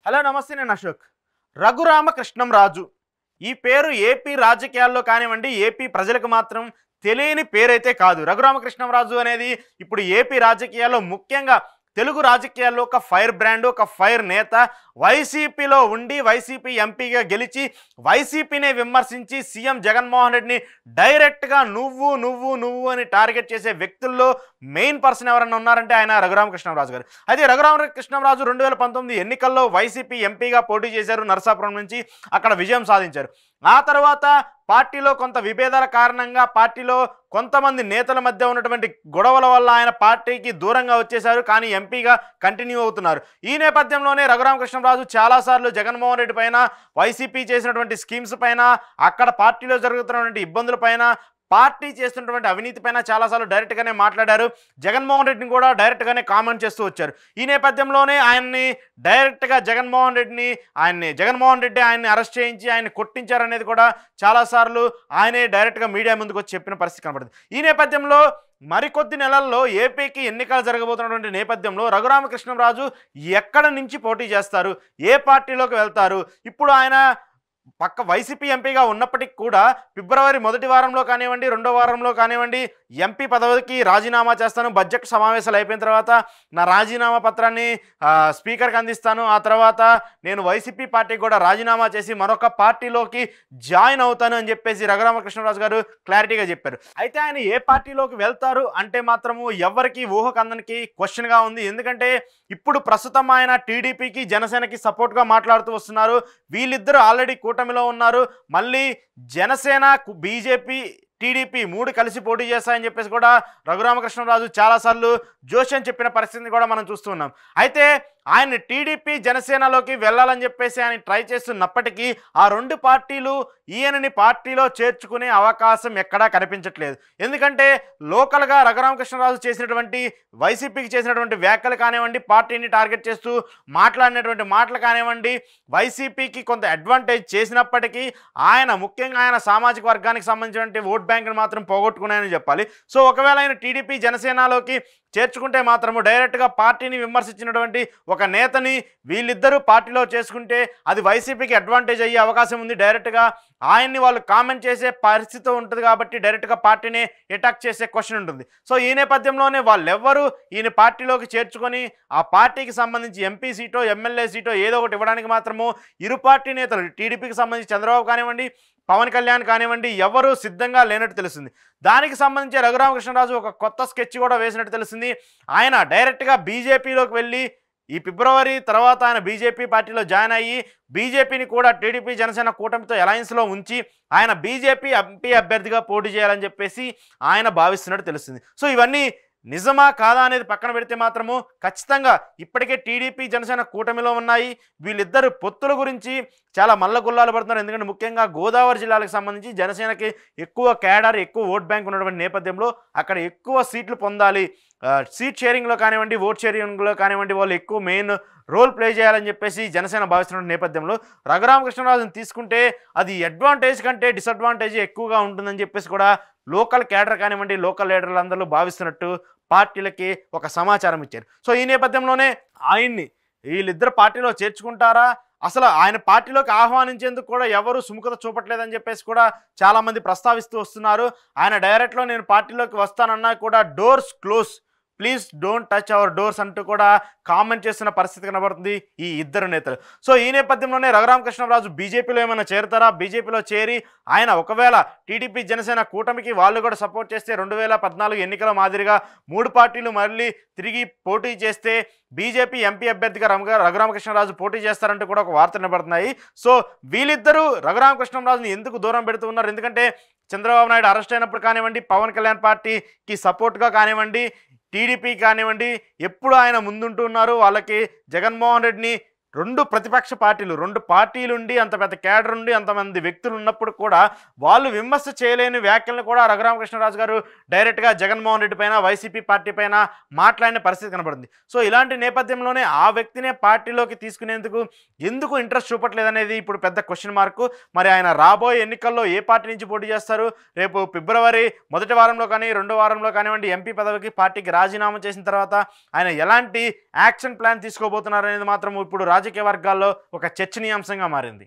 Hello నమస్తే, నేను అశోక్. రఘురామకృష్ణంరాజు ఈ పేరు ఏపీ రాజకీయాల్లో కానివ్వండి, ఏపీ ప్రజలకు మాత్రం తెలియని పేరైతే కాదు. రఘురామకృష్ణంరాజు అనేది ఇప్పుడు ఏపీ రాజకీయాల్లో, ముఖ్యంగా తెలుగు రాజకీయాల్లో ఒక ఫైర్ బ్రాండ్, ఒక ఫైర్ నేత. వైసీపీలో ఉండి వైసీపీ ఎంపీగా గెలిచి వైసీపీనే విమర్శించి సీఎం జగన్మోహన్ రెడ్డిని డైరెక్ట్గా నువ్వు నువ్వు నువ్వు అని టార్గెట్ చేసే వ్యక్తుల్లో మెయిన్ పర్సన్ ఎవరన్నా ఉన్నారంటే ఆయన రఘురామకృష్ణంరాజు గారు. అయితే రఘురామకృష్ణంరాజు 2019 ఎన్నికల్లో వైసీపీ ఎంపీగా పోటీ చేశారు. నరసాపురం నుంచి అక్కడ విజయం సాధించారు. ఆ తర్వాత పార్టీలో కొంత విభేదాల కారణంగా పార్టీలో కొంతమంది నేతల మధ్య ఉన్నటువంటి గొడవల వల్ల ఆయన పార్టీకి దూరంగా వచ్చేశారు. కానీ ఎంపీగా కంటిన్యూ అవుతున్నారు. ఈ నేపథ్యంలోనే రఘురామకృష్ణంరాజు చాలాసార్లు జగన్మోహన్ రెడ్డి పైన, వైసీపీ చేసినటువంటి స్కీమ్స్ పైన, అక్కడ పార్టీలో జరుగుతున్నటువంటి ఇబ్బందుల పైన, పార్టీ చేస్తున్నటువంటి అవినీతి పైన చాలాసార్లు డైరెక్ట్గానే మాట్లాడారు. జగన్మోహన్ రెడ్డిని కూడా డైరెక్ట్గానే కామెంట్ చేస్తూ వచ్చారు. ఈ నేపథ్యంలోనే ఆయన్ని డైరెక్ట్గా జగన్మోహన్ రెడ్డి ఆయన్ని అరెస్ట్ చేయించి ఆయన్ని కొట్టించారనేది కూడా చాలాసార్లు ఆయనే డైరెక్ట్గా మీడియా ముందుకు వచ్చి చెప్పిన పరిస్థితి కనబడుతుంది. ఈ నేపథ్యంలో మరికొద్ది నెలల్లో ఏపీకి ఎన్నికలు జరగబోతున్నటువంటి నేపథ్యంలో రఘురామకృష్ణంరాజు ఎక్కడ నుంచి పోటీ చేస్తారు, ఏ పార్టీలోకి వెళ్తారు? ఇప్పుడు ఆయన పక్క వైసీపీ ఎంపీగా ఉన్నప్పటికీ కూడా ఫిబ్రవరి మొదటి వారంలో కానివ్వండి, రెండో వారంలో కానివ్వండి ఎంపీ పదవికి రాజీనామా చేస్తాను, బడ్జెట్ సమావేశాలు అయిపోయిన తర్వాత నా రాజీనామా పత్రాన్ని స్పీకర్కి అందిస్తాను, ఆ తర్వాత నేను వైసీపీ పార్టీకి కూడా రాజీనామా చేసి మరొక పార్టీలోకి జాయిన్ అవుతాను అని చెప్పేసి రఘురామకృష్ణంరాజు గారు క్లారిటీగా చెప్పారు. అయితే ఆయన ఏ పార్టీలోకి వెళ్తారు అంటే మాత్రము ఎవరికి ఊహకందనికి క్వశ్చన్గా ఉంది. ఎందుకంటే ఇప్పుడు ప్రస్తుతం ఆయన టీడీపీకి, జనసేనకి సపోర్ట్గా మాట్లాడుతూ వస్తున్నారు. వీళ్ళిద్దరూ ఆల్రెడీ కూటమిలో ఉన్నారు. మళ్ళీ జనసేన, బీజేపీ, టీడీపీ 3 కలిసి పోటీ చేస్తాయని చెప్పేసి కూడా రఘురామకృష్ణంరాజు చాలాసార్లు జోష్యం చెప్పిన పరిస్థితిని కూడా మనం చూస్తున్నాం. అయితే ఆయన టీడీపీ, జనసేనలోకి వెళ్ళాలని చెప్పేసి ఆయన ట్రై చేస్తున్నప్పటికీ ఆ 2 పార్టీలు ఈయనని పార్టీలో చేర్చుకునే అవకాశం ఎక్కడా కనిపించట్లేదు. ఎందుకంటే లోకల్గా రఘురామకృష్ణంరాజు చేసినటువంటి, వైసీపీకి చేసినటువంటి వ్యాఖ్యలు కానివ్వండి, పార్టీని టార్గెట్ చేస్తూ మాట్లాడినటువంటి మాటలు కానివ్వండి, వైసీపీకి కొంత అడ్వాంటేజ్ చేసినప్పటికీ ముఖ్యంగా ఆయన సామాజిక వర్గానికి సంబంధించినటువంటి ఓట్ బ్యాంకును మాత్రం పోగొట్టుకున్నాయని చెప్పాలి. సో ఒకవేళ ఆయన టీడీపీ, జనసేనలోకి చేర్చుకుంటే మాత్రము డైరెక్ట్గా పార్టీని విమర్శించినటువంటి ఒక నేతని వీళ్ళిద్దరూ పార్టీలో చేసుకుంటే అది వైసీపీకి అడ్వాంటేజ్ అయ్యే అవకాశం ఉంది. డైరెక్ట్గా ఆయన్ని వాళ్ళు కామెంట్ చేసే పరిస్థితి ఉంటుంది కాబట్టి డైరెక్ట్గా పార్టీని అటాక్ చేసే క్వశ్చన్ ఉంటుంది. సో ఈ నేపథ్యంలోనే వాళ్ళెవ్వరూ ఈయన పార్టీలోకి చేర్చుకొని ఆ పార్టీకి సంబంధించి ఎంపీ సీటో, ఎమ్మెల్యే సీటో ఏదో ఒకటి ఇవ్వడానికి మాత్రము ఇరు పార్టీ నేతలు, టీడీపీకి సంబంధించి చంద్రబాబు కానివ్వండి, పవన్ కళ్యాణ్ కానివ్వండి, ఎవరూ సిద్ధంగా లేనట్టు తెలుస్తుంది. దానికి సంబంధించి రఘురామకృష్ణంరాజు ఒక కొత్త స్కెచ్ కూడా వేసినట్టు తెలిసింది. ఆయన డైరెక్ట్గా బీజేపీలోకి వెళ్ళి ఈ ఫిబ్రవరి తర్వాత ఆయన బీజేపీ పార్టీలో జాయిన్ అయ్యి బీజేపీని కూడా టీడీపీ, జనసేన కూటమితో అలయన్స్లో ఉంచి ఆయన బీజేపీ ఎంపీ అభ్యర్థిగా పోటీ చేయాలని చెప్పేసి ఆయన భావిస్తున్నట్టు తెలుస్తుంది. సో ఇవన్నీ నిజమా కాదా అనేది పక్కన పెడితే మాత్రము ఖచ్చితంగా ఇప్పటికే టీడీపీ, జనసేన కూటమిలో ఉన్నాయి. వీళ్ళిద్దరు పొత్తుల గురించి చాలా మల్లగుల్లాలు పడుతున్నారు. ఎందుకంటే ముఖ్యంగా గోదావరి జిల్లాలకు సంబంధించి జనసేనకి ఎక్కువ క్యాడర్, ఎక్కువ ఓట్ బ్యాంక్ ఉన్నటువంటి నేపథ్యంలో అక్కడ ఎక్కువ సీట్లు పొందాలి, సీట్ షేరింగ్లో కానివ్వండి, ఓట్ షేరింగ్లో కానివ్వండి వాళ్ళు ఎక్కువ మెయిన్ రోల్ ప్లే చేయాలని చెప్పేసి జనసేన భావిస్తున్న నేపథ్యంలో రఘురామకృష్ణంరాజుని తీసుకుంటే అది అడ్వాంటేజ్ కంటే డిసడ్వాంటేజ్ ఎక్కువగా ఉంటుందని చెప్పేసి కూడా లోకల్ క్యాడర్ కానివ్వండి, లోకల్ లీడర్లు అందరూ భావిస్తున్నట్టు పార్టీలకి ఒక సమాచారం ఇచ్చారు. సో ఈ నేపథ్యంలోనే ఆయన్ని వీళ్ళిద్దరు పార్టీలో చేర్చుకుంటారా, అసలు ఆయన పార్టీలోకి ఆహ్వానించేందుకు కూడా ఎవరు సుముఖత చూపట్లేదని చెప్పేసి కూడా చాలామంది ప్రస్తావిస్తూ వస్తున్నారు. ఆయన డైరెక్ట్లో నేను పార్టీలోకి వస్తానన్నా కూడా doors close, please don't touch our doors అంటూ కూడా కామెంట్ చేస్తున్న పరిస్థితి కనబడుతుంది ఈ ఇద్దరు నేతలు. సో ఈ నేపథ్యంలోనే రఘురామకృష్ణంరాజు బీజేపీలో ఏమైనా చేరుతారా? బీజేపీలో చేరి ఆయన ఒకవేళ టీడీపీ, జనసేన కూటమికి వాళ్ళు కూడా సపోర్ట్ చేస్తే 2014 ఎన్నికల మాదిరిగా 3 పార్టీలు మళ్ళీ తిరిగి పోటీ చేస్తే బీజేపీ ఎంపీ అభ్యర్థిగా రఘురామకృష్ణంరాజు పోటీ చేస్తారంటూ కూడా ఒక వార్త నిలబడుతున్నాయి. సో వీళ్ళిద్దరూ రఘురామకృష్ణంరాజుని ఎందుకు దూరం పెడుతూ ఉన్నారు? ఎందుకంటే చంద్రబాబు నాయుడు అరెస్ట్ అయినప్పుడు కానివ్వండి, పవన్ కళ్యాణ్ పార్టీకి సపోర్ట్గా కానివ్వండి, టీడీపీ కానివ్వండి ఎప్పుడు ఆయన ముందుంటున్నారు. వాళ్ళకి జగన్మోహన్ రెడ్డిని 2 ప్రతిపక్ష పార్టీలు, 2 పార్టీలుండి అంత పెద్ద క్యాడర్ ఉండి అంతమంది వ్యక్తులు ఉన్నప్పుడు కూడా వాళ్ళు విమర్శ చేయలేని వ్యాఖ్యలను కూడా రఘురామకృష్ణంరాజు గారు డైరెక్ట్గా జగన్మోహన్ రెడ్డి పైన, వైసీపీ పార్టీ పైన మాట్లాడిన పరిస్థితి కనబడింది. సో ఇలాంటి నేపథ్యంలోనే ఆ వ్యక్తినే పార్టీలోకి తీసుకునేందుకు ఎందుకు ఇంట్రెస్ట్ చూపట్లేదనేది ఇప్పుడు పెద్ద క్వశ్చన్ మార్కు. మరి ఆయన రాబోయే ఎన్నికల్లో ఏ పార్టీ నుంచి పోటీ చేస్తారు? రేపు ఫిబ్రవరి మొదటి వారంలో కానీ, రెండో వారంలో కానివ్వండి ఎంపీ పదవికి పార్టీకి రాజీనామా చేసిన తర్వాత ఆయన ఎలాంటి యాక్షన్ ప్లాన్ తీసుకోబోతున్నారు అనేది మాత్రం ఇప్పుడు రాజకీయ వర్గాల్లో ఒక చర్చనీయాంశంగా మారింది.